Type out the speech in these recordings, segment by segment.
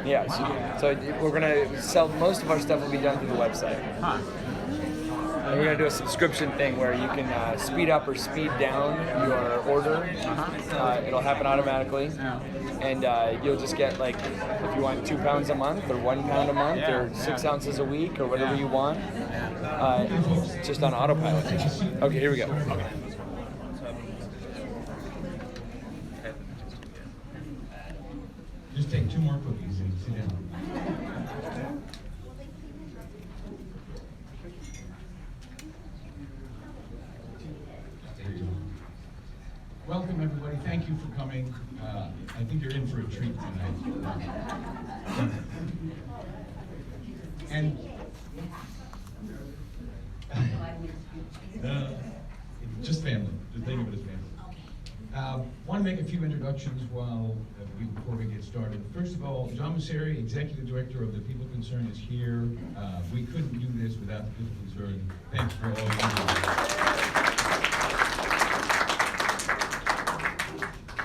Yeah, so we're gonna sell, most of our stuff will be done through the website. Huh. And we're gonna do a subscription thing where you can speed up or speed down your order. It'll happen automatically. Yeah. And you'll just get, like, if you want 2 pounds a month or 1 pound a month or 6 ounces a week or whatever you want, just on autopilot. Okay, here we go. Okay. Just take 2 more cookies and sit down. Welcome, everybody. Thank you for coming. I think you're in for a treat tonight. And just family. Just think of it as family. Want to make a few introductions before we get started. First of all, John Masseri, Executive Director of the People Concern, is here. We couldn't do this without the People Concern. Thanks for all you do.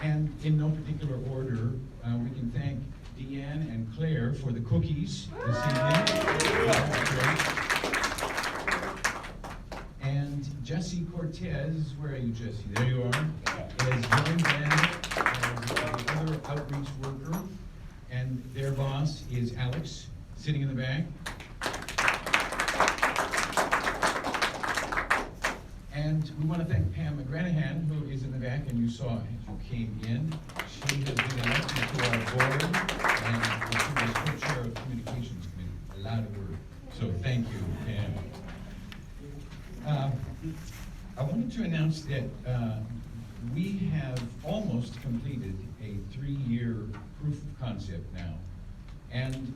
And in no particular order, we can thank Deanne and Claire for the cookies this evening. And Jesse Cortez, where are you, Jesse? There you are. Has joined them as another outreach worker, and their boss is Alex, sitting in the back. And we want to thank Pam McGranahan, who is in the back, and you saw as you came in. She has been elected to our board, and she was co-chair of Communications Committee. A lot of work. So thank you, Pam. I wanted to announce that we have almost completed a 3-year proof of concept now. And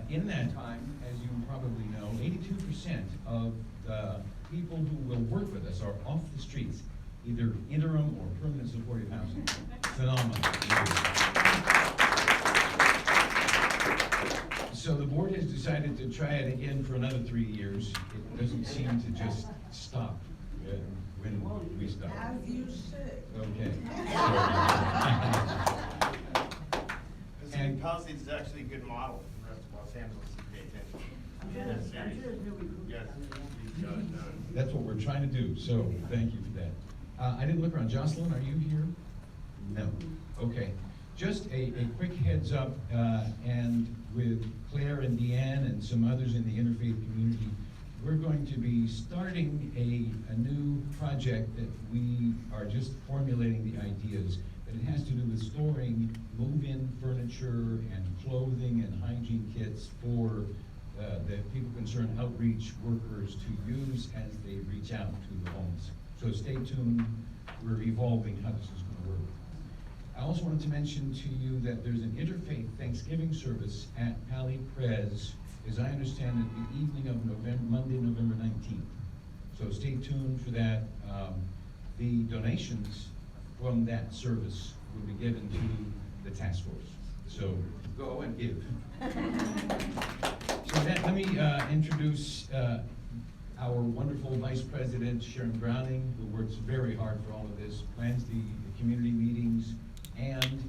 in that time, as you probably know, 82% of the people who will work with us are off the streets, either interim or permanent supportive housing. Phenomenal. So the board has decided to try it again for another 3 years. It doesn't seem to just stop when we stop. As you should. Okay. And policy is actually a good model for the rest of Los Angeles to pay attention. Yes. That's what we're trying to do, so thank you for that. I didn't look around. Jocelyn, are you here? No. Okay. Just a quick heads up, and with Claire and Deanne and some others in the interfaith community, we're going to be starting a new project that we are just formulating the ideas, but it has to do with storing move-in furniture and clothing and hygiene kits for the People Concerned outreach workers to use as they reach out to the homes. So stay tuned. We're evolving how this is going to work. I also wanted to mention to you that there's an interfaith Thanksgiving service at Pali Prez, as I understand it, the evening of Monday, November 19th. So stay tuned for that. The donations from that service will be given to the task force. So go and give. So let me introduce our wonderful Vice President, Sharon Browning, who works very hard for all of this, plans the community meetings, and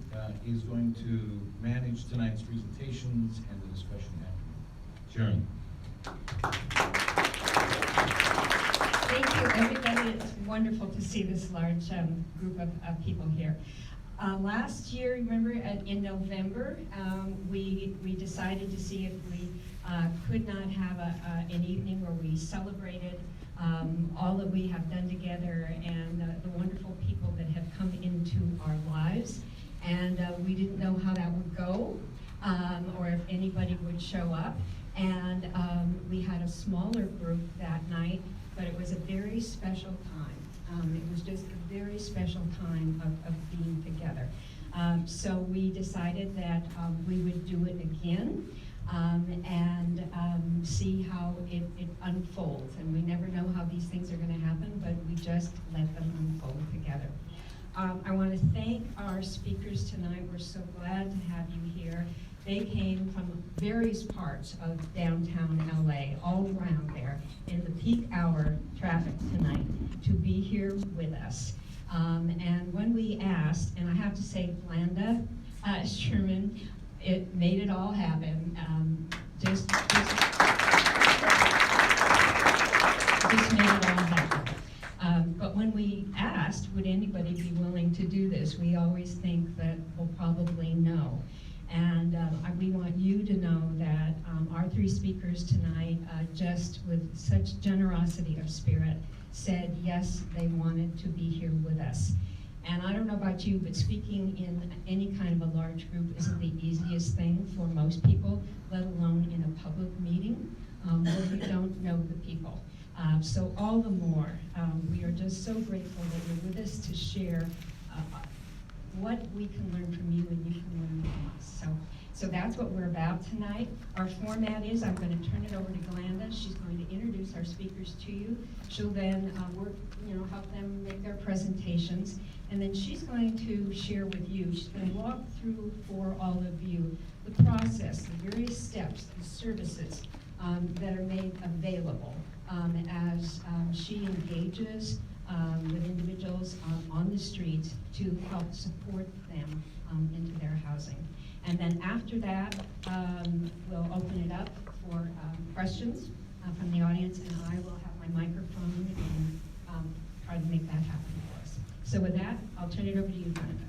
is going to manage tonight's presentations and the discussion afterward. Sharon. Thank you, everybody. It's wonderful to see this large group of people here. Last year, remember, in November, we decided to see if we could not have an evening where we celebrated all that we have done together and the wonderful people that have come into our lives. And we didn't know how that would go, or if anybody would show up. And we had a smaller group that night, but it was a very special time. It was just a very special time of being together. So we decided that we would do it again and see how it unfolds. And we never know how these things are going to happen, but we just let them unfold together. I want to thank our speakers tonight. We're so glad to have you here. They came from various parts of downtown LA, all around there, in the peak hour traffic tonight, to be here with us. And when we asked, and I have to say, Blanda Sherman it made it all happen. Just made it all happen. But when we asked, would anybody be willing to do this, we always think that we'll probably no. And we want you to know that our three speakers tonight, just with such generosity of spirit, said yes, they wanted to be here with us. And I don't know about you, but speaking in any kind of a large group isn't the easiest thing for most people, let alone in a public meeting where you don't know the people. So all the more, we are just so grateful that you're with us to share what we can learn from you and you can learn from us. So that's what we're about tonight. Our format is, I'm going to turn it over to Glenda. She's going to introduce our speakers to you. She'll then help them make their presentations. And then she's going to share with you, she's going to walk through for all of you the process, the various steps, the services that are made available as she engages with individuals on the streets to help support them into their housing. And then after that, we'll open it up for questions from the audience, and I will have my microphone and try to make that happen for us. So with that, I'll turn it over to you, Brenda.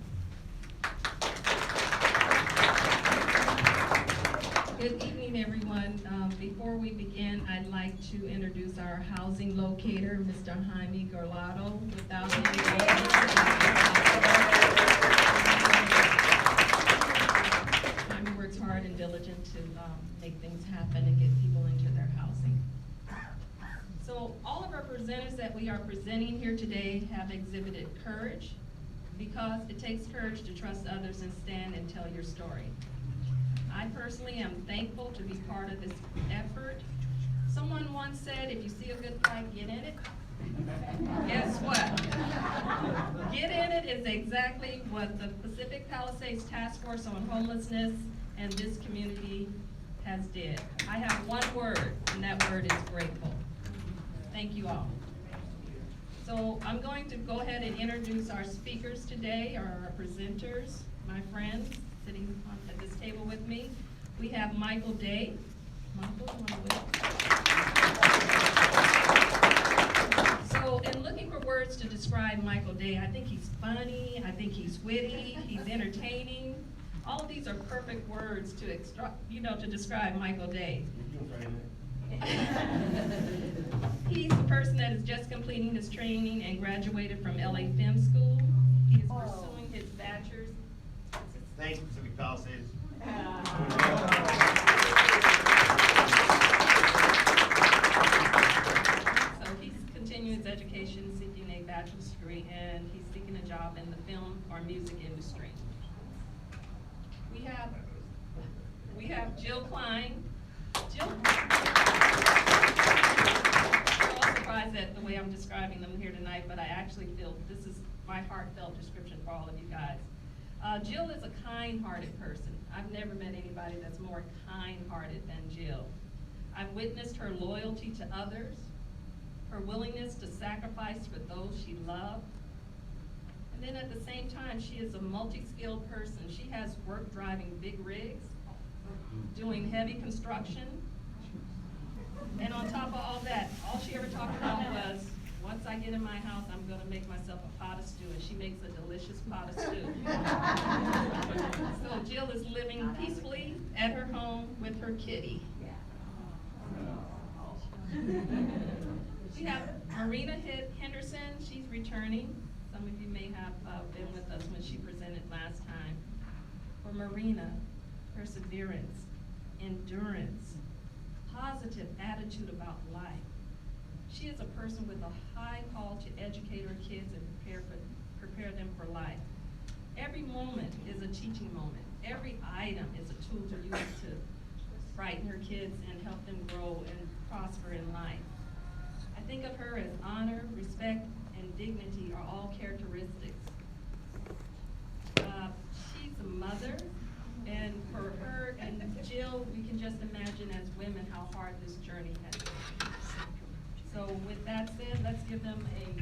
Good evening, everyone. Before we begin, I'd like to introduce our housing locator, Mr. Jaime Gorlado. Without Jaime works hard and diligent to make things happen and get people into their housing. So all of our presenters that we are presenting here today have exhibited courage, because it takes courage to trust others and stand and tell your story. I personally am thankful to be part of this effort. Someone once said, if you see a good fight, get in it. Guess what? Get in it is exactly what the Pacific Palisades Task Force on Homelessness and this community has did. I have one word, and that word is grateful. Thank you all. So I'm going to go ahead and introduce our speakers today, our presenters, my friends sitting at this table with me. We have Michael Day. Michael, you want to wait? So in looking for words to describe Michael Day, I think he's funny, I think he's witty, he's entertaining. All of these are perfect words to describe Michael Day. He's the person that is just completing his training and graduated from LA Film School. He is pursuing his bachelor's. Thanks, Pacific Palisades. So he's continuing his education, seeking a bachelor's degree, and he's seeking a job in the film or music industry. We have Jill Klein. Jill. I'm all surprised at the way I'm describing them here tonight, but I actually feel this is my heartfelt description for all of you guys. Jill is a kind-hearted person. I've never met anybody that's more kind-hearted than Jill. I've witnessed her loyalty to others, her willingness to sacrifice for those she loved, and then at the same time, she is a multi-skilled person. She has work driving big rigs, doing heavy construction, and on top of all that, all she ever talked about was, once I get in my house, I'm gonna make myself a pot of stew, and she makes a delicious pot of stew. So Jill is living peacefully at her home with her kitty. We have Marina Henderson. She's returning. Some of you may have been with us when she presented last time. For Marina, perseverance, endurance, positive attitude about life. She is a person with a high call to educate her kids and prepare them for life. Every moment is a teaching moment. Every item is a tool to use to brighten her kids and help them grow and prosper in life. I think of her as honor, respect, and dignity are all characteristics. She's a mother, and for her and Jill, we can just imagine as women how hard this journey has been. So with that said, let's give them a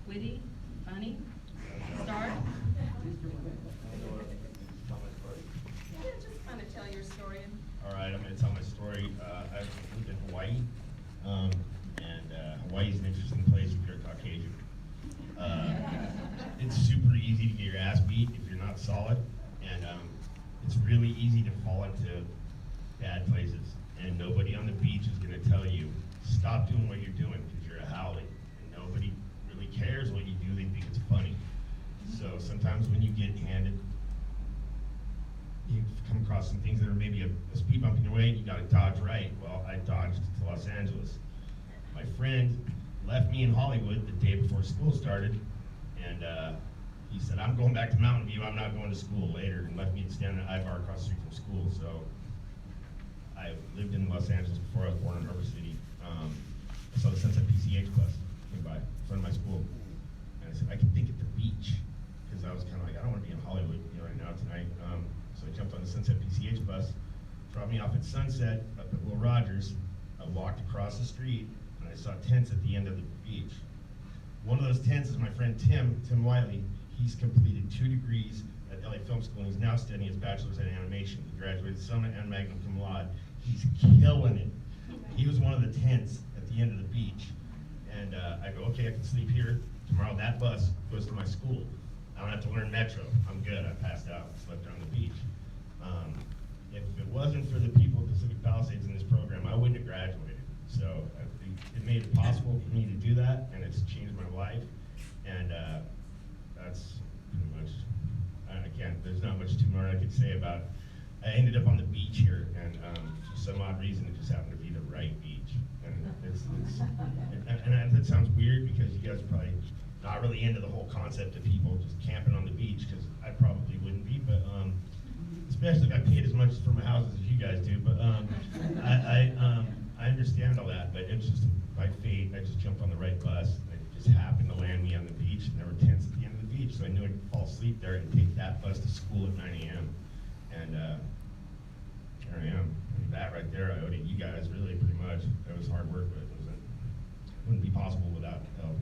witty, funny? Start? Yeah, just kind of tell your story. All right, I'm going to tell my story. I've lived in Hawaii, and Hawaii is an interesting place if you're Caucasian. It's super easy to get your ass beat if you're not solid, and it's really easy to fall into bad places. And nobody on the beach is going to tell you, stop doing what you're doing because you're a haole. And nobody really cares what you do, they think it's funny. So sometimes when you get handed, you come across some things that are maybe a speed bump in your way and you got to dodge right. Well, I dodged to Los Angeles. My friend left me in Hollywood the day before school started, and he said, I'm going back to Mountain View, I'm not going to school later, and left me standing at Ivar across the street from school. So I lived in Los Angeles before I was born in Harbor City. I saw the Sunset Pptfh bus came by in front of my school, and I said, I can think at the beach, because I was kind of like, I don't want to be in Hollywood, right now tonight. So I jumped on the Sunset Pptfh bus, dropped me off at Sunset up at Will Rogers. I walked across the street, and I saw tents at the end of the beach. One of those tents is my friend Tim Wiley. He's completed 2 degrees at LA Film School, and he's now studying his bachelor's in animation. He graduated summa and magna cum laude. He's killing it. He was one of the tents at the end of the beach. And I go, okay, I can sleep here. Tomorrow that bus goes to my school. I don't have to learn Metro. I'm good. I passed out. Slept on the beach. If it wasn't for the people at Pacific Palisades in this program, I wouldn't have graduated. So it made it possible for me to do that, and it's changed my life. And that's pretty much, again, there's not much too more I could say about it. I ended up on the beach here, and for some odd reason, it just happened to be the right beach. And that sounds weird because you guys are probably not really into the whole concept of people just camping on the beach, because I probably wouldn't be, but especially if I paid as much for my houses as you guys do. But I understand all that, but it's just by fate. I just jumped on the right bus. It just happened to land me on the beach, and there were tents at the end of the beach, so I knew I'd fall asleep there and take that bus to school at 9 a.m. And here I am. And that right there, I owed it you guys, really, pretty much. It was hard work, but it wouldn't be possible without help.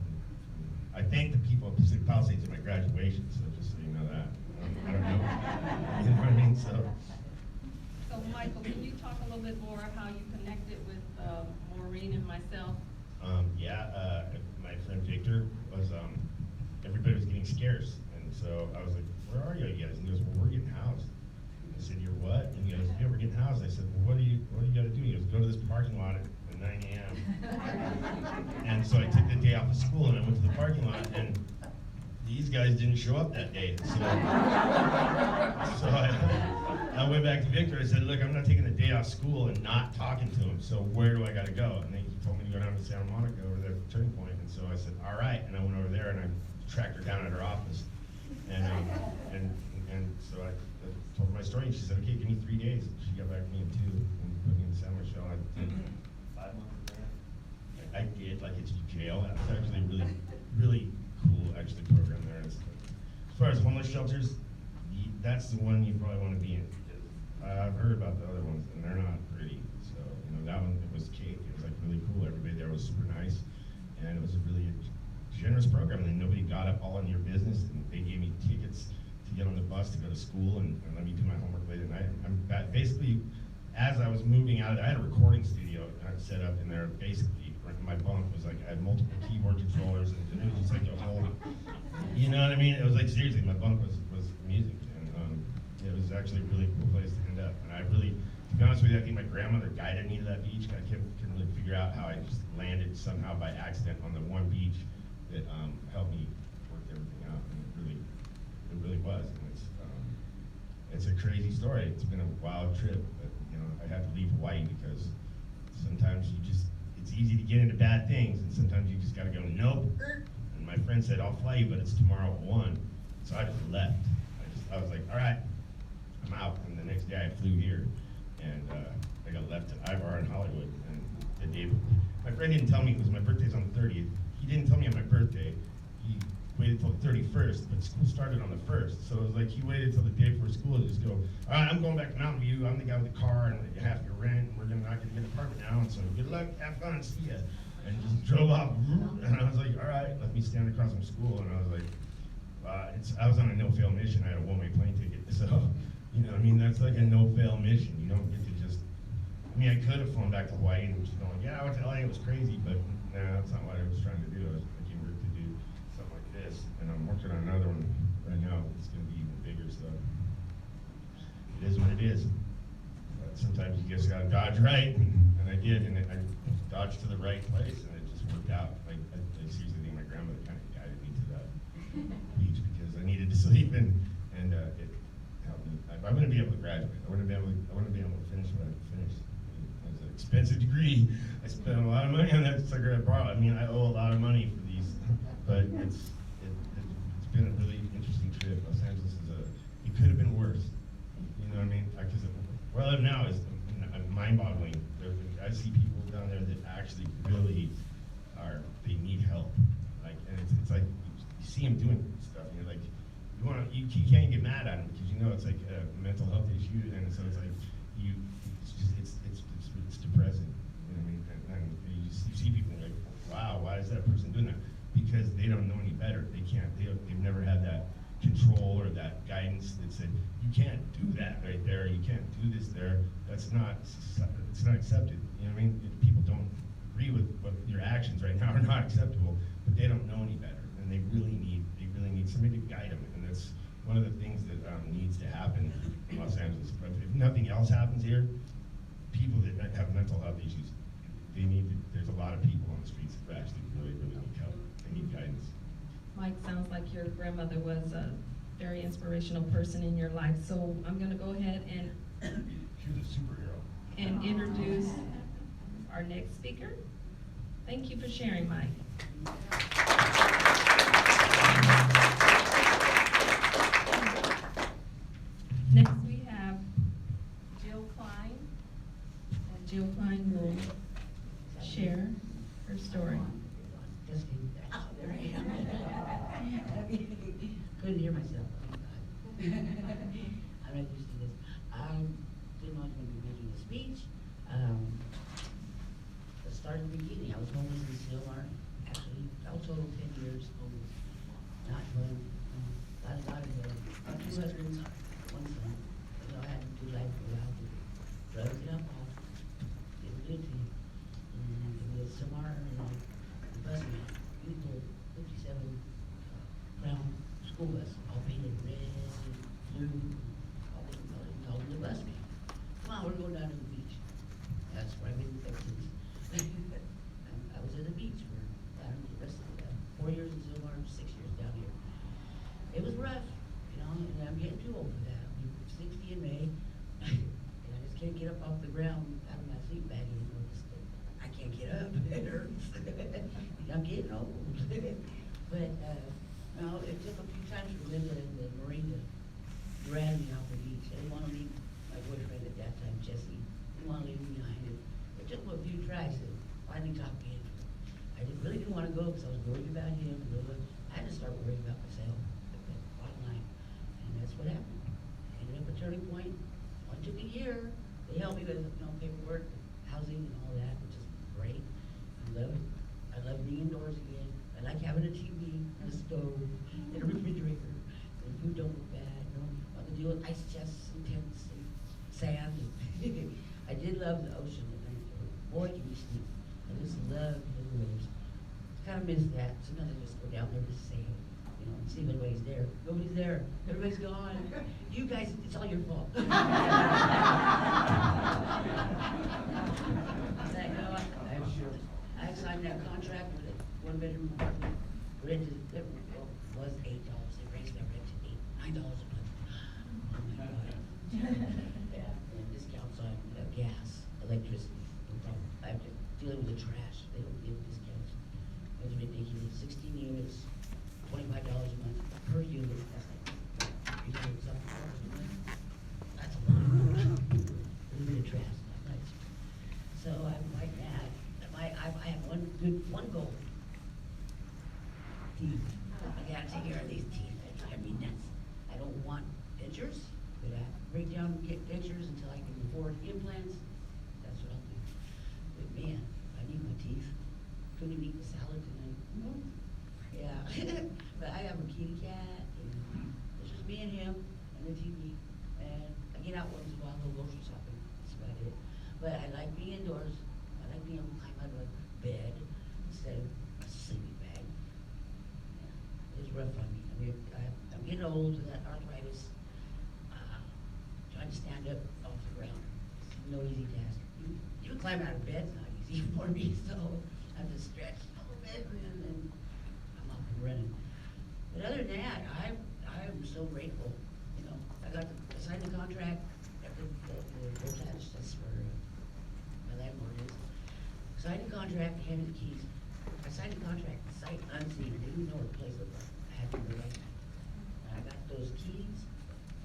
I thank the people at Pacific Palisades at my graduation, so just so you know that. I don't know. You know what I mean? So Michael, can you talk a little bit more how you connected with Maureen and myself? My friend Victor was, everybody was getting scarce, and so I was like, where are you guys? And he goes, well, we're getting housed. And I said, you're what? And he goes, yeah, we're getting housed. I said, well, what do you got to do? He goes, go to this parking lot at 9 a.m. And so I took the day off of school, and I went to the parking lot, and these guys didn't show up that day. So I went back to Victor. I said, look, I'm not taking the day off school and not talking to him, so where do I got to go? And then he told me to go down to Santa Monica over there at the Turning Point. And so I said, all right. And I went over there, and I tracked her down at her office. And so I told her my story, and she said, okay, give me 3 days. And she got back to me in 2 and put me in the sandwich show. I did 5 months of that. I did, like, it's jail. It's actually really, really cool, actually, program there. As far as homeless shelters, that's the one you probably want to be in, because I've heard about the other ones, and they're not pretty. So, that one, it was cake. It was, like, really cool. Everybody there was super nice, and it was a really generous program, and nobody got up all in your business, and they gave me tickets to get on the bus to go to school and let me do my homework late at night. Basically, as I was moving out, I had a recording studio set up in there. Basically, my bunk was like, I had multiple keyboard controllers, and it was just like a whole, you know what I mean? It was like, seriously, my bunk was music, and it was actually a really cool place to end up. And I really, to be honest with you, I think my grandmother guided me to that beach. I couldn't really figure out how I just landed somehow by accident on the one beach that helped me work everything out. And it really was. And it's a crazy story. It's been a wild trip, but I had to leave Hawaii because sometimes it's easy to get into bad things, and sometimes you just gotta go, nope. And my friend said, I'll fly you, but it's tomorrow at 1. So I just left. I was like, all right, I'm out. And the next day I flew here, and I got left at Ivar in Hollywood. And the day, my friend didn't tell me, because my birthday's on the 30th. He didn't tell me on my birthday. He waited till the 31st, but school started on the 1st. So it was like, he waited till the day before school to just go, all right, I'm going back to Mountain View. I'm the guy with the car, and half your rent, and we're not gonna get an apartment now. And so good luck, have fun, see ya. And just drove off, and I was like, all right, let me me standing across from school, and I was like, I was on a no-fail mission. I had a one-way plane ticket, so you know, I mean, that's like a no-fail mission. You don't get to just. I mean, I could have flown back to Hawaii and just going, yeah, I went to LA. It was crazy, but no, that's not what I was trying to do. I came here to do something like this, and I'm working on another one right now. It's going to be even bigger, so it is what it is. But sometimes you just gotta dodge right, and I did, and I dodged to the right place, and it just worked out. Like I seriously think my grandmother kind of guided me to that beach because I needed to sleep, and it helped me. I wouldn't be able to graduate. I wouldn't be able to finish what I finished. It was an expensive degree. I spent a lot of money on that sucker I borrowed. I mean, I owe a lot of money for these, but it's been a really interesting trip. Los Angeles it could have been worse. You know what I mean? Because where I live now is mind-boggling. I see people down there that actually really they need help. Like, and it's like you see them doing stuff, and you're like, you can't get mad at them because you know it's like a mental health issue, and so it's like it's depressing. You know what I mean? And you see people and you're like, wow, why is that person doing that? Because they don't know any better. They've never had that control or that guidance that said, you can't do that right there, you can't do this there. It's not accepted. You know what I mean? If people don't agree with what your actions right now are not acceptable, but they don't know any better, and they really need somebody to guide them, and that's one of the things that needs to happen in Los Angeles. But if nothing else happens here, people that have mental health issues, there's a lot of people on the streets that actually really need help. They need guidance. Mike, sounds like your grandmother was a very inspirational person in your life. So I'm going to go ahead and She was a superhero. and introduce our next speaker. Thank you for sharing, Mike. Next we have Jill Klein, and Jill Klein will share her story. Couldn't hear myself. I'm not used to this. Didn't know I was going to be making a speech. Let's start at the beginning. I was homeless in Silmar. Actually, I was total 10 years old. Not fun. Lot of two husbands, one son. You know, I had to do life for a while. Drugs and alcohol. Didn't do it to you. And it was Silmar and the bus man. Beautiful 57 brown school bus, all painted red, blue, all different colors. Called them the bus man. Come on, we're going down to the beach. That's where I've been ever since. I was at the beach for the rest of the 4 years in Silmar, 6 years down here. It was rough, you know, and I'm getting too old for that. I'll be 60 in May, and I just can't get up off the ground out of my sleep bag anymore. I can't get up. It hurts. I'm getting old. But no, it took a few times for Linda and the Marine to drag me off the beach. They didn't want to leave my boyfriend at that time, Jesse. Didn't want to leave me behind. It took a few tries to finally talk me into it. I really didn't want to go because I was worried about him. I had to start worrying about myself. Bottom line, and that's what happened. Ended up a turning point. It took a year. They helped me with paperwork, housing, and all that, which is great. I love being indoors again. I like having a TV and a stove and a refrigerator. And food don't look bad. You know, want to deal with ice chests and tents and sand. I did love the ocean at night. Boy, can you sleep. I just love the waves. Kind of miss that. Sometimes I just go down there to sail, you know, and see if anybody's there. Nobody's there. Everybody's gone. You guys, it's all your fault. I signed that contract with a one-bedroom apartment. Rented, it was $8. They raised my rent to $9 a month. Oh my God. And discounts on gas, electricity. I'm dealing with the trash. They don't give discounts. It was ridiculous. 16 units, $25 a month per unit. That's like, that's a lot. A little bit of trash, not much. So I'm like that. I have one goal. Teeth. I gotta take care of these teeth. I mean, I don't want dentures, but I break down and get dentures until I can afford implants. That's what I'll do. But man, I need my teeth. Couldn't even eat the salad tonight. Yeah, But I have a kitty cat, and it's just me and him and the TV. And I get out once in a while, go grocery shopping. That's about it. But I like being indoors. I like being able to climb out of a bed instead of a sleeping bag. Yeah, it's rough on me. I mean, I'm getting old with that arthritis. Trying to stand up off the ground, it's no easy task. Even climbing out of bed's not easy for me, so I have to stretch a little bit and then I'm off and running. But other than that, I am so grateful. You know, I signed the contract at the Pptfh, that's where my landlord is. Signed the contract, handed the keys. I signed the contract sight unseen. I didn't even know what the place looked like. I had to go back. And I got those keys,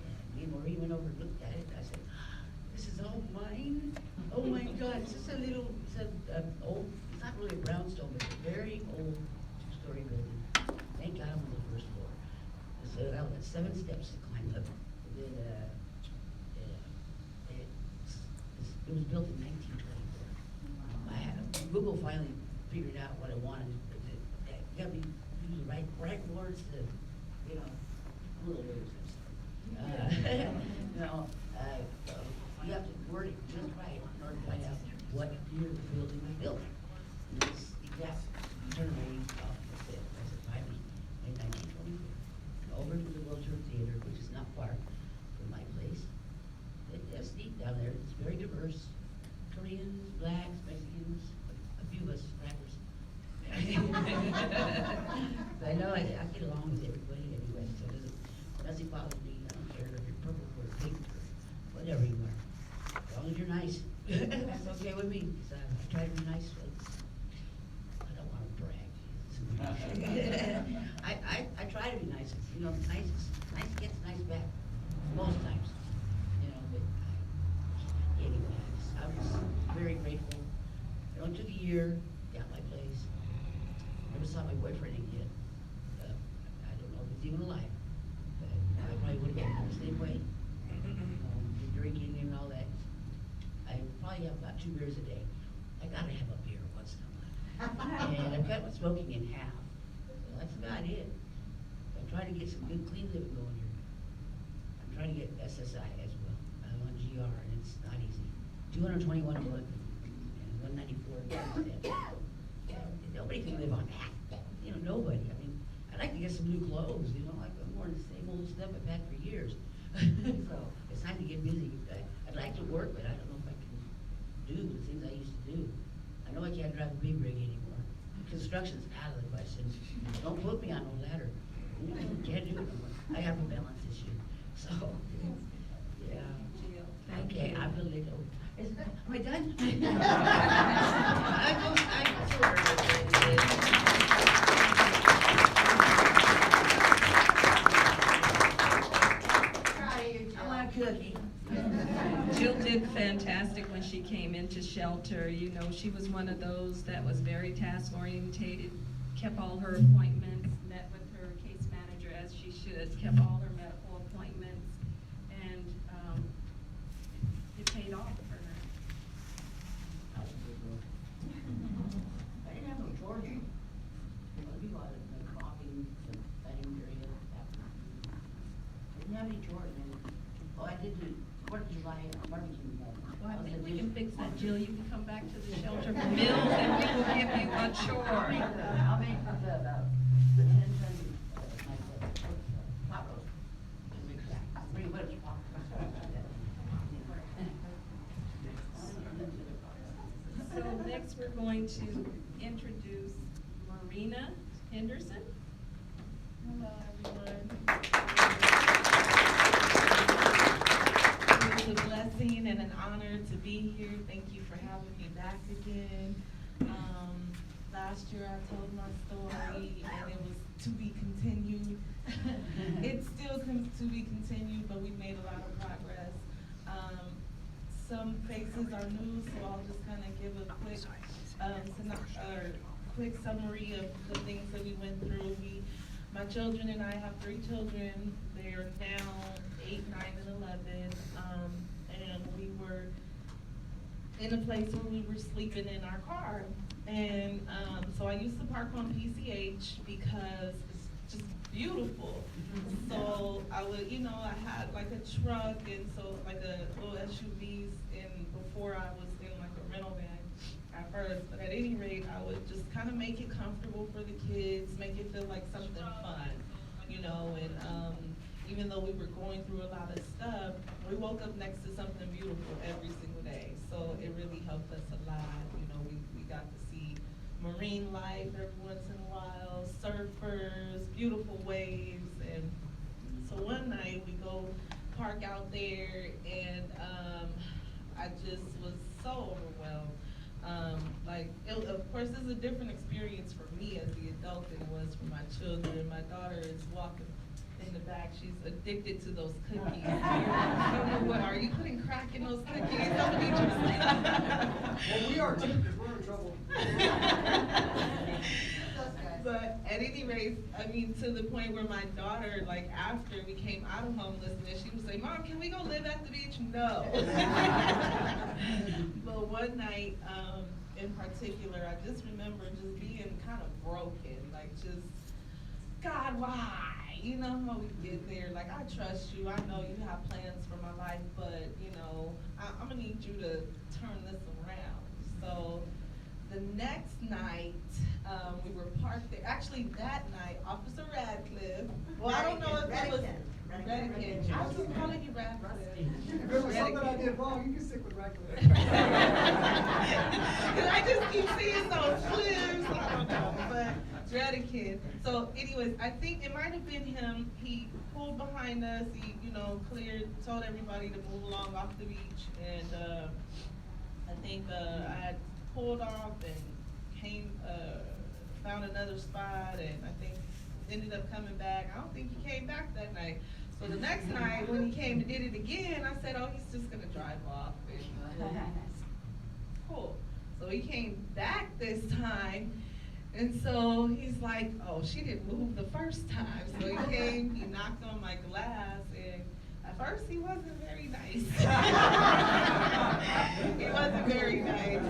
and me and Marie went over and looked at it. And I said, "This is all mine. Oh my God! It's just a little, it's old. It's not really a brownstone, but it's a very old two-story building. Thank God I'm on the first floor. So I got 7 steps to climb up. And then, it was built in 1924. I had Google finally figured out what I wanted. You got to use the right words to, you know, I'm a little nervous. You know, you have to word it just right in order to find out what year the building was built. And it's exact. Turn away off the it. I said, finally, in 1924, over to the World Trade Theater, which is not far from my place. It's neat down there. It's very diverse. Koreans, blacks, Mexicans, a few of us rappers. But I know I get along with everybody anyway, so it doesn't bother me. I don't care if you're purple or pink or whatever you are. As long as you're nice, that's okay with me. So I try to be nice. I don't want to brag. I try to be nice. You know, nice gets nice back most times. You know, but anyway, I was very grateful. It only took a year, got my place. Never saw my boyfriend again. I don't know if he's even alive, but I probably would have been the same way. The drinking and all that. I probably have about 2 beers a day. I gotta have a beer once in a while. And I've cut my smoking in half. So that's about it. I'm trying to get some good clean living going here. I'm trying to get SSI as well. I'm on GR and it's not easy. 221 a month and 194 nobody can live on that. You know, nobody. I mean, I'd like to get some new clothes, you know, like I'm wearing the same old stuff I've had for years. So it's time to get busy. I'd like to work, but I don't know if I can do the things I used to do. I know I can't drive a big rig anymore. Construction's out of the question. Don't put me on no ladder. Can't do it anymore. I have a balance issue. So, yeah. Okay, I will let go. Am I done? I want a cookie. Jill did fantastic when she came into shelter. You know, she was one of those that was very task oriented, kept all her appointments, met with her case manager as she should, kept all her medical appointments, and it paid off for her. I didn't have no chores. You know, people had like mopping, the dining area, I didn't have any chores, man. Oh, I did the 4th of July barbecue. Well, I think we can fix that, Jill. You can come back to the shelter for meals and we will give you a chore. I'll make the pot roast. Bring butter pot. So next we're going to introduce Marina Henderson. Hello, everyone. It's a blessing and an honor to be here. Thank you for having me back again. Last year I told my story and it was to be continued. It's still to be continued, but we made a lot of progress. Some faces are new, so I'll just kind of give a quick summary of the things that we went through. My children and I have 3 children. They are now 8, 9, and 11. And we were in a place where we were sleeping in our car. And so I used to park on PCH because beautiful. So I would, you know, I had like a truck and so like a little SUVs and before I was in like a rental van at first. But at any rate, I would just kind of make it comfortable for the kids, make it feel like something fun, you know, and even though we were going through a lot of stuff, we woke up next to something beautiful every single day. So it really helped us a lot. You know, we got to see marine life every once in a while, surfers, beautiful waves. And so one night we go park out there and I just was so overwhelmed. Of course, this is a different experience for me as the adult than it was for my children. My daughter is walking in the back. She's addicted to those cookies. I don't know what, are you putting crack in those cookies? Somebody just Well, we are too, because we're in trouble. But at any rate, I mean, to the point where my daughter, like after we came out of homelessness, she would say, "Mom, can we go live at the beach?" No. But one night, in particular, I just remember just being kind of broken, like just, God, why? You know how we get there, like, I trust you, I know you have plans for my life, but, you know, I'm gonna need you to turn this around. So the next night, we were parked there. Actually, that night, Officer Radcliffe, well, I don't know if it was Radcliffe. I was calling you Radcliffe. If there was something I did wrong, you can stick with Radcliffe. I just keep seeing those clips, I don't know, but Radcliffe. So anyways, I think it might have been him. He pulled behind us, he, you know, told everybody to move along off the beach, and I think I had pulled off and found another spot, and I think ended up coming back. I don't think he came back that night. So the next night when he came and did it again, I said, oh, he's just gonna drive off. And, cool. So he came back this time, and so he's like, oh, she didn't move the first time. So he came, he knocked on my glass, and at first he wasn't very nice. He wasn't very nice.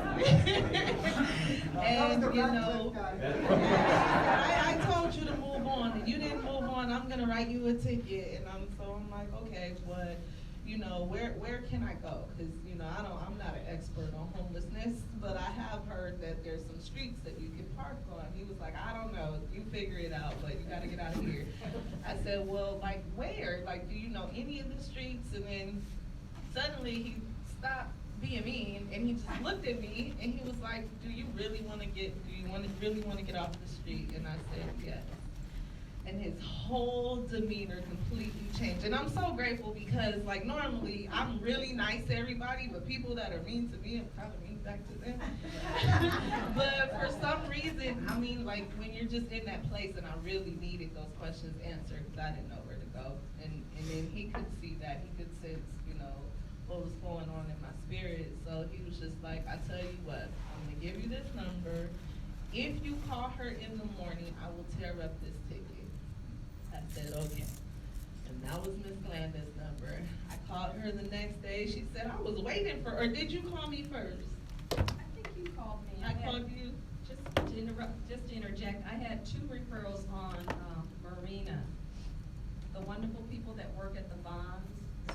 And you know, I told you to move on, and you didn't move on. I'm gonna write you a ticket, and I'm like, okay, but you know, where can I go? Because you know, I'm not an expert on homelessness, but I have heard that there's some streets that you can park on. He was like, I don't know, you figure it out, but you gotta get out of here. I said, well, like where? Like, do you know any of the streets? And then suddenly he stopped being mean, and he just looked at me, and he was like, do you really want to get off the street? And I said, yes. And his whole demeanor completely changed. And I'm so grateful because, like, normally I'm really nice to everybody, but people that are mean to me, I'm kind of mean back to them. But for some reason, I mean, like, when you're just in that place, and I really needed those questions answered because I didn't know where to go. And then he could see that. He could sense, you know, what was going on in my spirit. So he was just like, I tell you what, I'm going to give you this number. If you call her in the morning, I will tear up this ticket. I said, okay. And that was Miss Glanda's number. I called her the next day. She said, I was waiting for her. Or did you call me first? I think you called me. I called you? Just to interject, I had 2 referrals on Marina. The wonderful people that work at the bonds,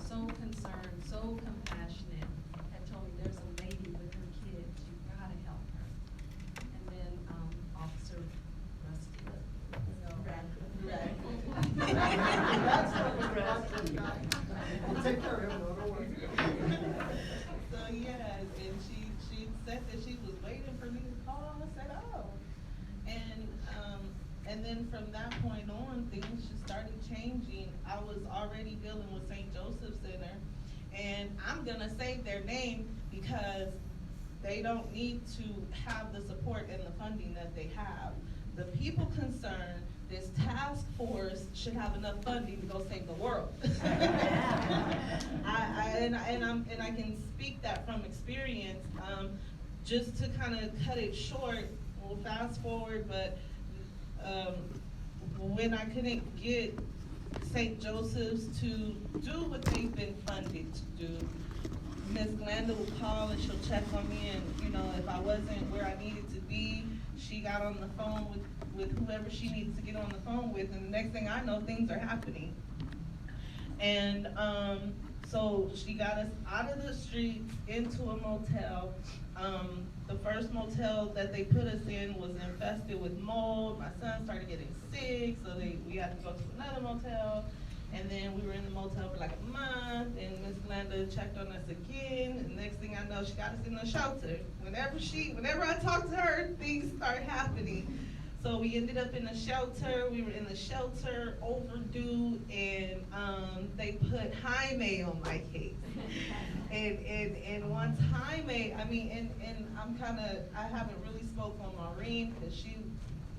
so concerned, so compassionate, had told me there's a lady with her kids, you gotta help her. And then Officer Rusty, We'll take care of him, though, don't worry. So yeah, and she said that she was waiting for me to call. I said, oh. And then from that point on, things just started changing. I was already dealing with St. Joseph Center, and I'm gonna say their name because they don't need to have the support and the funding that they have. The people concerned, this task force should have enough funding to go save the world. I can speak that from experience. Just to kind of cut it short, we'll fast forward, but when I couldn't get St. Joseph's to do what they've been funded to do, Ms. Glenda would call and she'll check on me, and you know, if I wasn't where I needed to be, she got on the phone with with whoever she needs to get on the phone with, and the next thing I know, things are happening. And so she got us out of the streets into a motel. The first motel that they put us in was infested with mold. My son started getting sick, so we had to go to another motel. And then we were in the motel for like a month, and Miss Glenda checked on us again. And next thing I know, she got us in the shelter. Whenever I talk to her, things start happening. So we ended up in the shelter. We were in the shelter, overdue, and they put Jaime on my case. And once Jaime, and I haven't really spoke on Maureen because she's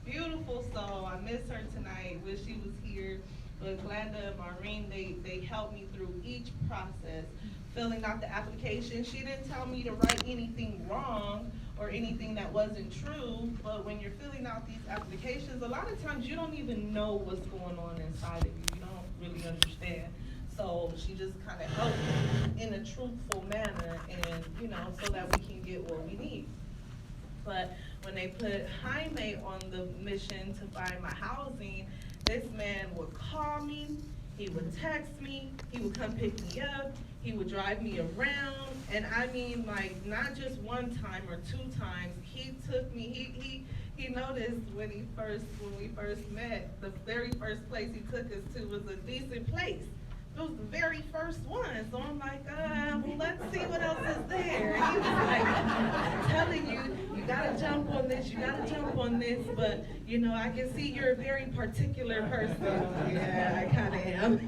beautiful soul. I miss her tonight. Wish she was here. But Glenda and Maureen, they helped me through each process, filling out the application. She didn't tell me to write anything wrong or anything that wasn't true, but when you're filling out these applications, a lot of times you don't even know what's going on inside of you. You don't really understand. So she just kind of helped me in a truthful manner, and so that we can get what we need. But when they put Jaime on the mission to find my housing, this man would call me, he would text me, he would come pick me up, he would drive me around, and not just one time or two times, he took me, he noticed when we first met, the very first place he took us to was a decent place. It was the very first one, so I'm like, well, let's see what else is there. And he was like telling you, you gotta jump on this, you gotta jump on this, but I can see you're a very particular person. Yeah, I kinda am.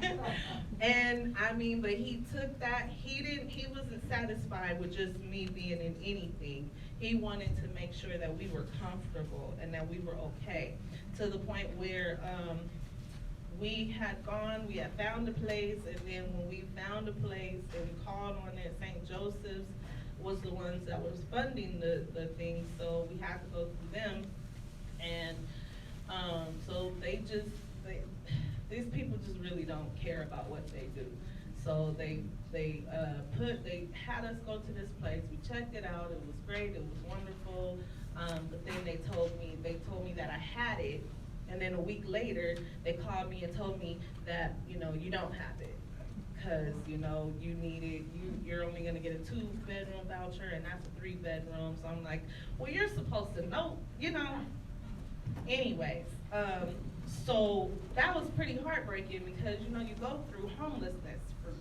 And but he took that, he wasn't satisfied with just me being in anything. He wanted to make sure that we were comfortable and that we were okay, to the point where, we had found a place, and then when we found a place and called on it, St. Joseph's was the ones that was funding the thing, so we had to go through them. And so these people just really don't care about what they do. So they had us go to this place. We checked it out. It was great. It was wonderful. But then they told me that I had it. And then a week later, they called me and told me that, you don't have it. Because, you need it, you're only gonna get a 2-bedroom voucher, and that's a 3-bedroom. So I'm like, well, you're supposed to know, Anyways, so that was pretty heartbreaking because, you go through homelessness for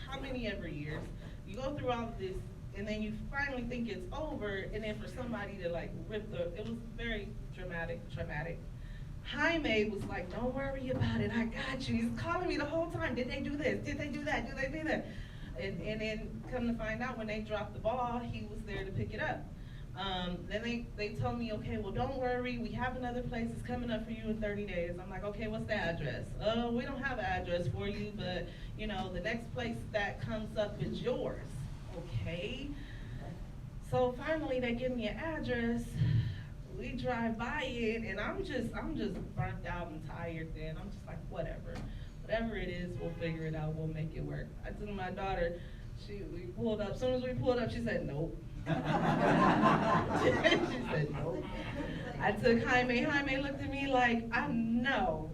how many ever years. You go through all of this, and then you finally think it's over, and then for somebody to it was very traumatic. Jaime was like, don't worry about it, I got you. He's calling me the whole time. Did they do this? Did they do that? Did they do that? And then come to find out, when they dropped the ball, he was there to pick it up. Then they told me, okay, well, don't worry. We have another place that's coming up for you in 30 days. I'm like, okay, what's the address? We don't have an address for you, but, the next place that comes up is yours. Okay. So finally, they give me an address. We drive by it, and I'm just burnt out and tired. Then I'm just like, whatever it is, we'll figure it out. We'll make it work. I told my daughter, we pulled up. As soon as we pulled up, she said, nope. She said, nope. I took Jaime. Jaime looked at me like, I know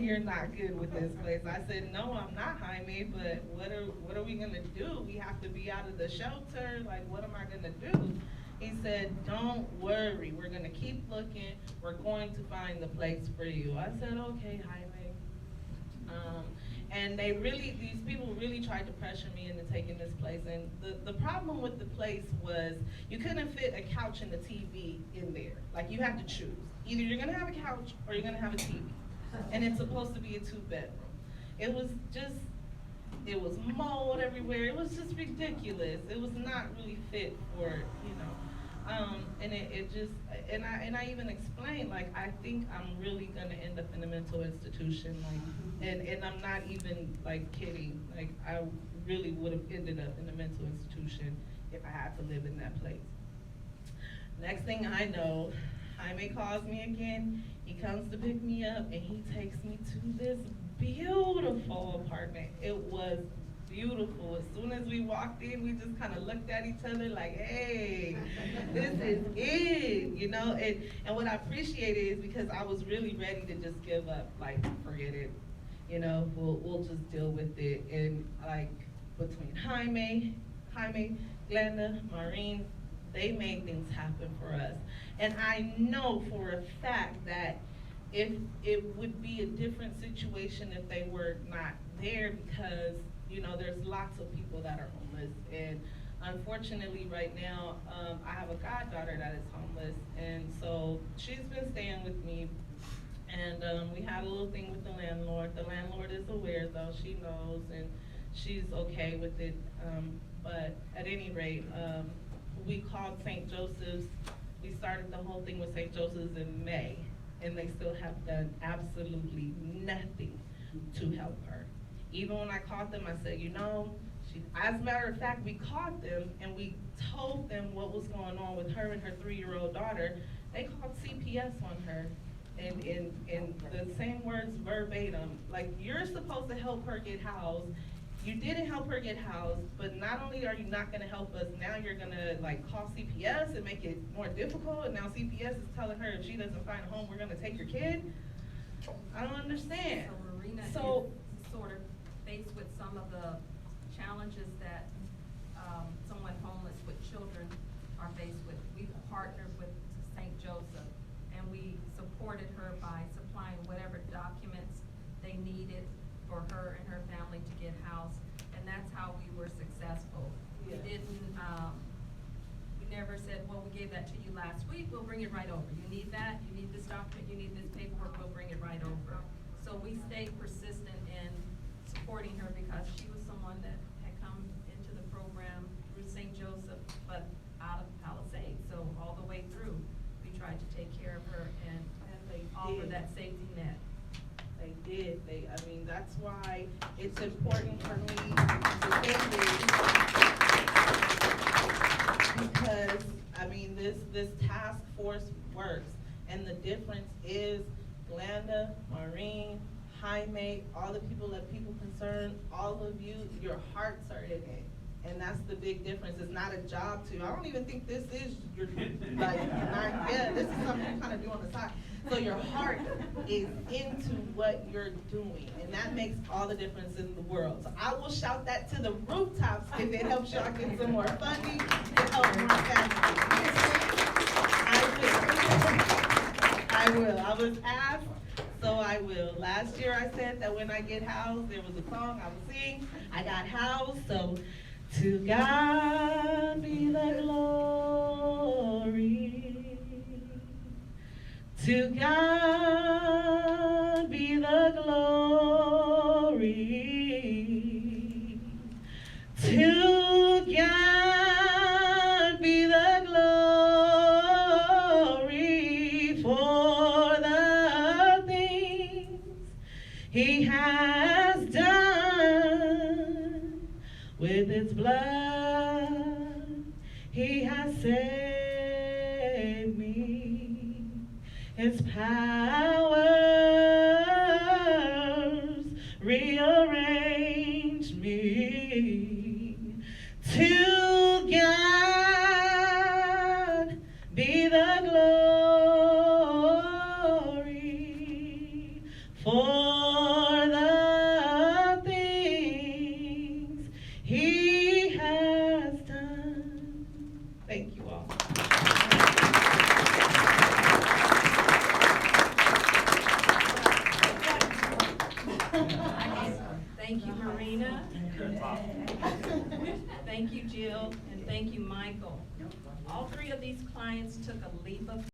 you're not good with this place. I said, no, I'm not, Jaime, but what are we gonna do? We have to be out of the shelter. Like, what am I gonna do? He said, don't worry, we're gonna keep looking, we're going to find the place for you. I said, okay, Jaime. And these people really tried to pressure me into taking this place. And the problem with the place was you couldn't fit a couch and a TV in there. Like, you had to choose. Either you're gonna have a couch or you're gonna have a TV. And it's supposed to be a 2-bedroom. It was mold everywhere. It was just ridiculous. It was not really fit for, and I even explained, like, I think I'm really gonna end up in a mental institution, like, and I'm not even, like, kidding. Like, I really would have ended up in a mental institution if I had to live in that place. Next thing I know, Jaime calls me again. He comes to pick me up, and he takes me to this beautiful apartment. It was beautiful. As soon as we walked in, we just kind of looked at each other like, hey, this is it, you know? And what I appreciated is because I was really ready to just give up, like, forget it. You know, we'll just deal with it. And like between Jaime, Glenda, Maureen, they made things happen for us. And I know for a fact that if it would be a different situation if they were not there, because you know there's lots of people that are homeless, and unfortunately right now I have a goddaughter that is homeless, and so she's been staying with me. And we had a little thing with the landlord. The landlord is aware though, she knows, and she's okay with it. But at any rate, we called St. Joseph's. We started the whole thing with St. Joseph's in May, and they still have done absolutely nothing to help her. Even when I called them, I said, you know, as a matter of fact, we called them and we told them what was going on with her and her 3-year-old daughter. They called CPS on her. And in the same words verbatim, like, you're supposed to help her get housed. You didn't help her get housed, but not only are you not gonna help us, now you're gonna like call CPS and make it more difficult, and now CPS is telling her if she doesn't find a home, we're gonna take your kid? I don't understand. So Marina is sort of faced with some of the challenges that someone homeless with children are faced with. We've partnered with St. Joseph, and we supported her by supplying whatever documents they needed for her and her family to get housed, and that's how we were successful. Yeah. We didn't, we never said, well, we gave that to you last week, we'll bring it right over. You need that, you need this document, you need this paperwork, we'll bring it right over. So we stayed persistent in supporting her because she was someone that had come into the program through St. Joseph, but out of Palisades. So all the way through, we tried to take care of her and they offer did. that safety net. They did. I mean, that's why it's important for me to end this. Because, I mean, this task force works. And the difference is Glenda, Maureen, Jaime, all the people concerned, all of you, your hearts are in it. And that's the big difference. It's not a job to, I don't even think this is your, like, this is something you kind of do on the side. So your heart is into what you're doing, and that makes all the difference in the world. So I will shout that to the rooftops if it helps y'all get some more funding to help more families. I will. I was asked, so I will. Last year I said that when I get housed, there was a song I would sing. I got housed, so to God be the glory. To God be the glory. To God be the glory for the things He has done. With His blood He has saved me. His powers rearrange me. To God be the glory for the things He has done. Thank you all. Thank you, Marina. Thank you, Jill, and thank you, Michael. All three of these clients took a leap of